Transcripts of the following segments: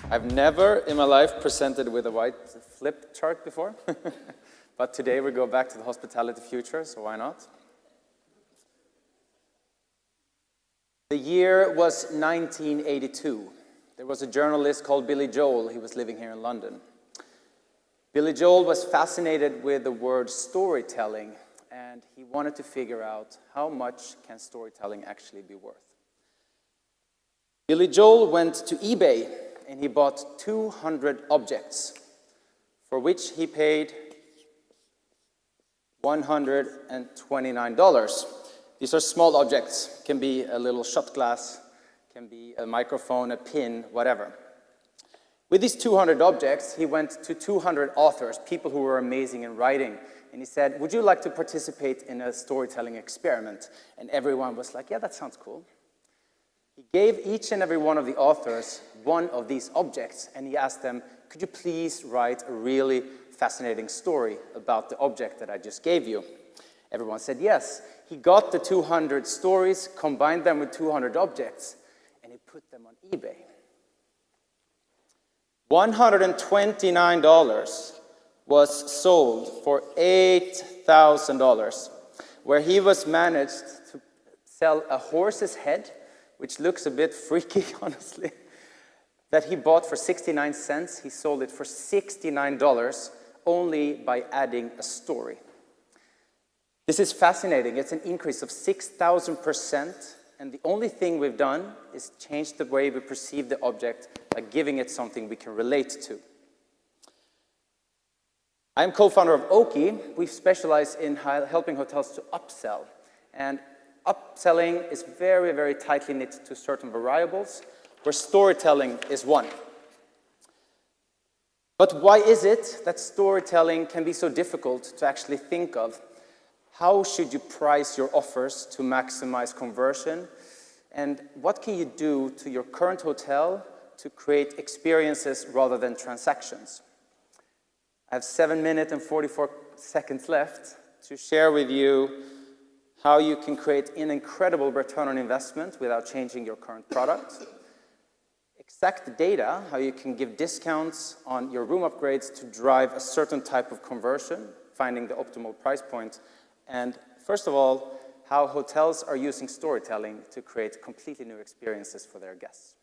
I've never in my life presented with a white flip chart before, but today we go back to the hospitality future, so why not? The year was 1982. There was a journalist called Billy Joel. He was living here in London. Billy Joel was fascinated with the word storytelling, and he wanted to figure out how much can storytelling actually be worth. Billy Joel went to eBay and he bought 200 objects, for which he paid $129. These are small objects, can be a little shot glass, can be a microphone, a pin, whatever. With these 200 objects, he went to 200 authors, people who were amazing in writing, and he said, would you like to participate in a storytelling experiment? And everyone was like, yeah, that sounds cool. He gave each and every one of the authors one of these objects, and he asked them, could you please write a really fascinating story about the object that I just gave you? Everyone said yes. He got the 200 stories, combined them with 200 objects, and he put them on eBay. $129 was sold for $8,000, where he was managed to sell a horse's head, which looks a bit freaky, honestly, that he bought for 69 cents. He sold it for $69 only by adding a story. This is fascinating. It's an increase of 6,000%, and the only thing we've done is change the way we perceive the object by giving it something we can relate to. I'm co-founder of Oaky. We specialize in helping hotels to upsell. And upselling is very, very tightly knit to certain variables, where storytelling is one. But why is it that storytelling can be so difficult to actually think of? How should you price your offers to maximize conversion? And what can you do to your current hotel to create experiences rather than transactions? I have 7 minutes and 44 seconds left to share with you how you can create an incredible return on investment without changing your current product. Exact data, how you can give discounts on your room upgrades to drive a certain type of conversion, finding the optimal price point. And first of all, how hotels are using storytelling to create completely new experiences for their guests.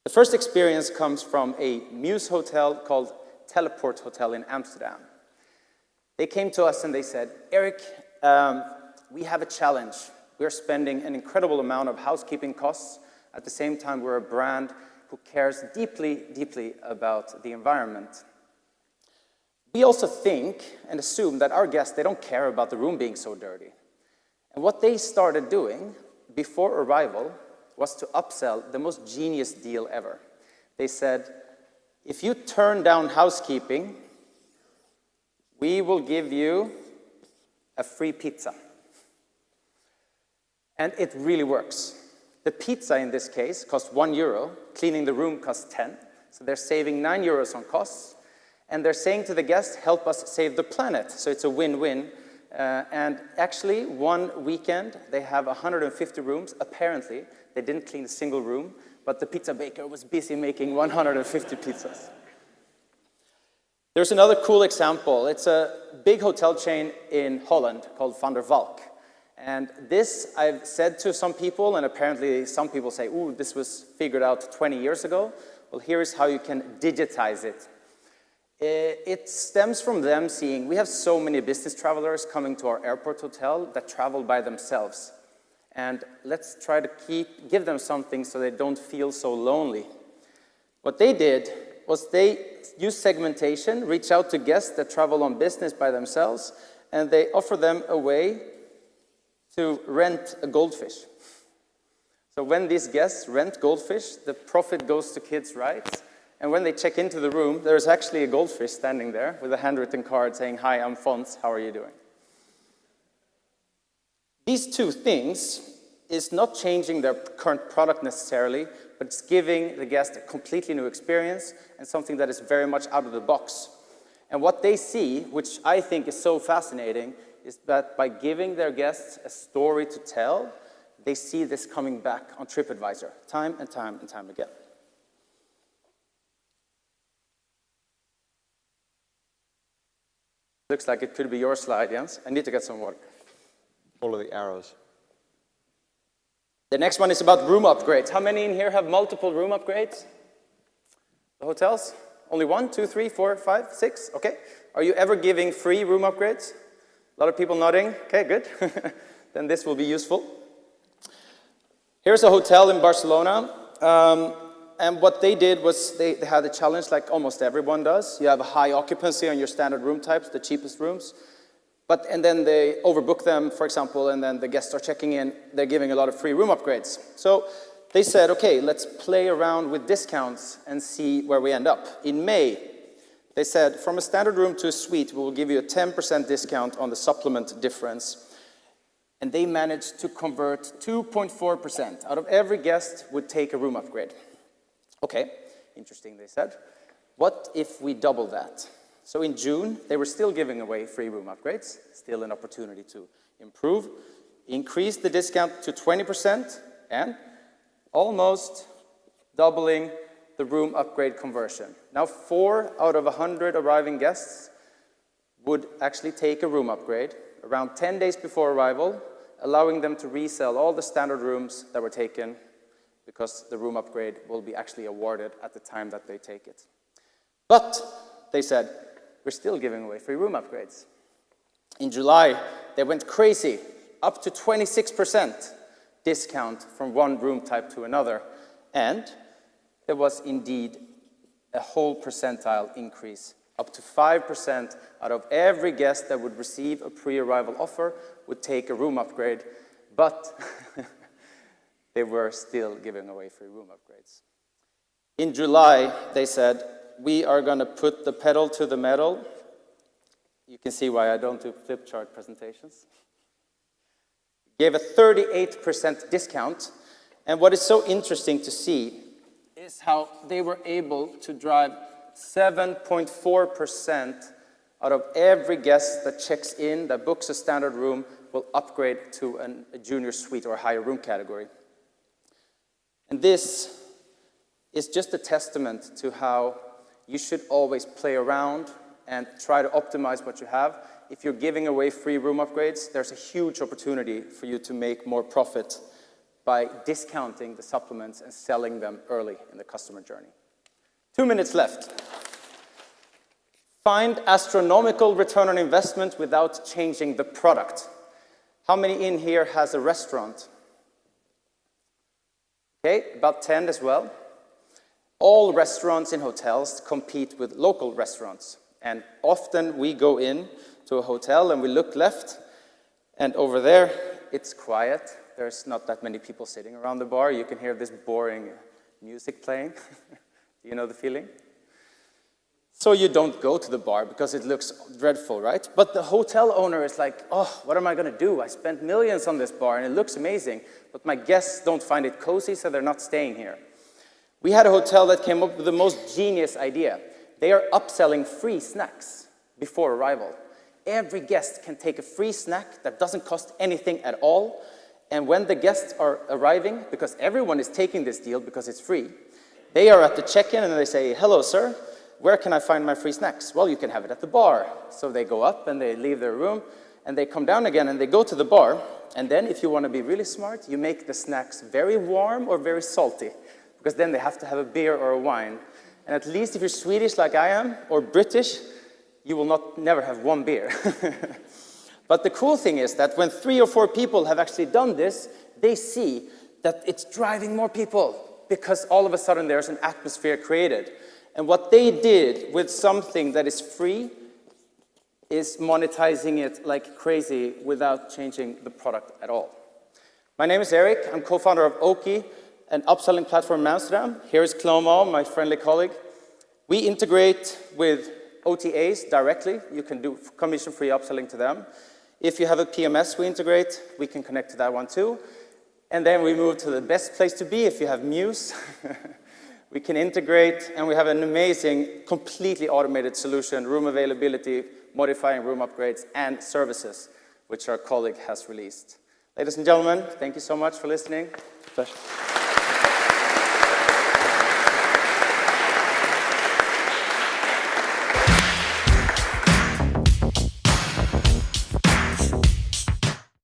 The first experience comes from a Mews hotel called Teleport Hotel in Amsterdam. They came to us and they said, Eric, we have a challenge. We're spending an incredible amount of housekeeping costs. At the same time, we're a brand who cares deeply, deeply about the environment. We also think and assume that our guests, they don't care about the room being so dirty. And what they started doing before arrival was to upsell the most genius deal ever. They said, if you turn down housekeeping, we will give you a free pizza. And it really works. The pizza in this case cost €1, cleaning the room costs 10, so they're saving €9 on costs. And they're saying to the guests, help us save the planet. So it's a win-win. And actually, one weekend, they have 150 rooms. Apparently, they didn't clean a single room, but the pizza baker was busy making 150 pizzas. There's another cool example. It's a big hotel chain in Holland called Van der Valk. And this I've said to some people, and apparently some people say, ooh, this was figured out 20 years ago. Well, here's how you can digitize it. It stems from them seeing, we have so many business travelers coming to our airport hotel that travel by themselves. And let's try to give them something so they don't feel so lonely. What they did was they used segmentation, reach out to guests that travel on business by themselves, and they offer them a way to rent a goldfish. So when these guests rent goldfish, the profit goes to kids' rights. And when they check into the room, there's actually a goldfish standing there with a handwritten card saying, hi, I'm Fons, how are you doing? These two things is not changing their current product necessarily, but it's giving the guest a completely new experience and something that is very much out of the box. And what they see, which I think is so fascinating, is that by giving their guests a story to tell, they see this coming back on TripAdvisor time and time and time again. Looks like it could be your slide, Jens. I need to get some water. Follow the arrows. The next one is about room upgrades. How many in here have multiple room upgrades? The hotels? Only 1, 2, 3, 4, 5, 6? Okay. Are you ever giving free room upgrades? A lot of people nodding. Okay, good. Then this will be useful. Here's a hotel in Barcelona. And what they did was they had a challenge like almost everyone does. You have a high occupancy on your standard room types, the cheapest rooms. And then they overbook them, for example, and then the guests are checking in. They're giving a lot of free room upgrades. So they said, okay, let's play around with discounts and see where we end up. In May, they said, from a standard room to a suite, we will give you a 10% discount on the supplement difference. And they managed to convert 2.4%. Out of every guest would take a room upgrade. Okay, interesting, they said. What if we double that? So in June, they were still giving away free room upgrades, still an opportunity to improve, increase the discount to 20%, and almost doubling the room upgrade conversion. Now 4 out of 100 arriving guests would actually take a room upgrade around 10 days before arrival, allowing them to resell all the standard rooms that were taken because the room upgrade will be actually awarded at the time that they take it. But, they said, we're still giving away free room upgrades. In July, they went crazy, up to 26% discount from one room type to another. And there was indeed a whole percentile increase. Up to 5% out of every guest that would receive a pre-arrival offer would take a room upgrade, but they were still giving away free room upgrades. In July, they said, we are going to put the pedal to the metal. You can see why I don't do flip chart presentations. Gave a 38% discount. And what is so interesting to see is how they were able to drive 7.4% out of every guest that checks in, that books a standard room, will upgrade to a junior suite or a higher room category. And this is just a testament to how you should always play around and try to optimize what you have. If you're giving away free room upgrades, there's a huge opportunity for you to make more profit by discounting the supplements and selling them early in the customer journey. 2 minutes left. Find astronomical return on investment without changing the product. How many in here has a restaurant? Okay, about 10 as well. All restaurants in hotels compete with local restaurants. And often we go in to a hotel and we look left, and over there it's quiet. There's not that many people sitting around the bar. You can hear this boring music playing. Do you know the feeling? So you don't go to the bar because it looks dreadful, right? But the hotel owner is like, oh, what am I going to do? I spent millions on this bar and it looks amazing, but my guests don't find it cozy, so they're not staying here. We had a hotel that came up with the most genius idea. They are upselling free snacks before arrival. Every guest can take a free snack that doesn't cost anything at all. And when the guests are arriving, because everyone is taking this deal because it's free, they are at the check-in and they say, hello, sir, where can I find my free snacks? Well, you can have it at the bar. So they go up and they leave their room and they come down again and they go to the bar. And then if you want to be really smart, you make the snacks very warm or very salty, because then they have to have a beer or a wine. And at least if you're Swedish like I am, or British, you will never have one beer. But the cool thing is that when 3 or 4 people have actually done this, they see that it's driving more people, because all of a sudden there's an atmosphere created. And what they did with something that is free is monetizing it like crazy without changing the product at all. My name is Eric. I'm co-founder of Oaky, an upselling platform in Amsterdam. Here is Clomo, my friendly colleague. We integrate with OTAs directly. You can do commission-free upselling to them. If you have a PMS we integrate, we can connect to that one too. And then we move to the best place to be if you have Mews. We can integrate, and we have an amazing, completely automated solution, room availability, modifying room upgrades, and services, which our colleague has released. Ladies and gentlemen, thank you so much for listening. Pleasure.